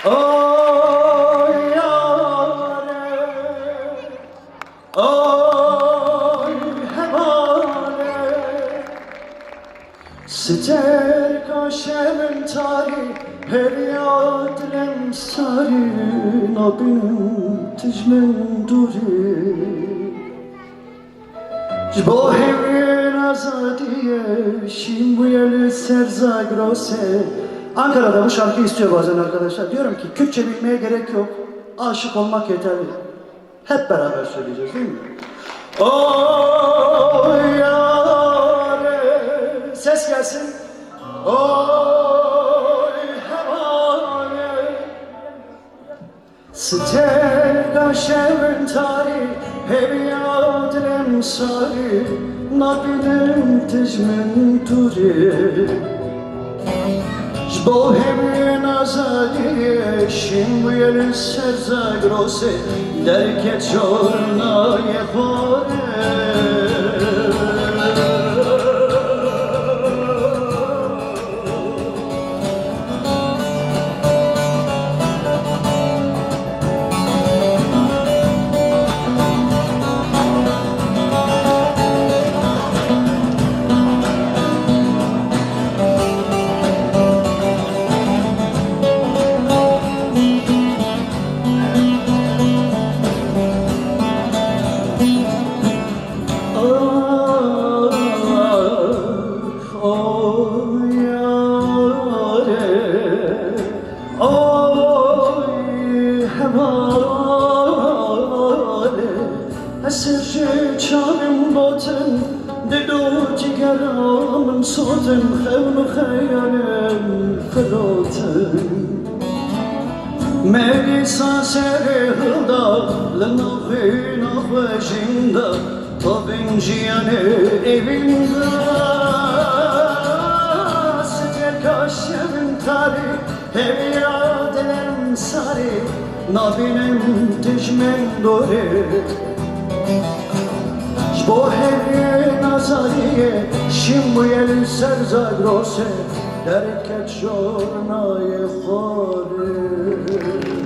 Oy yâre, oy hevâle, Ster kaşemin tari, her yadlem sari, Nabinin tijmen duri. Jbo hevrin azadiye, şimbuyeli serzagrose. Ankara'da bu şarkı istiyor bazen arkadaşlar. Diyorum ki Kürtçe bilmeye gerek yok. Aşık olmak yeterli. Hep beraber söyleyeceğiz değil mi? Oy yâre, ses gelsin. Oy hevâle, Ster kaşemin tari, her yadlem sari, Nabinin tijmen duri. Jbo hevrin azadiye, şimbuyeli serzagrose, Derket çornaye hore. Esirci çavim batın, Dido cigeramın sodun, Xevnu xeyalim fırlatın. Melisa seri hılda, Lınavin ahvejinde, Tabin ciyane evinde. Ster kaşemin tari, Hev yadlem sari, Nabinin tijmen dori. Jbo hevrin azadiye, şimbuyeli serzagrose, Derket çornaye hore.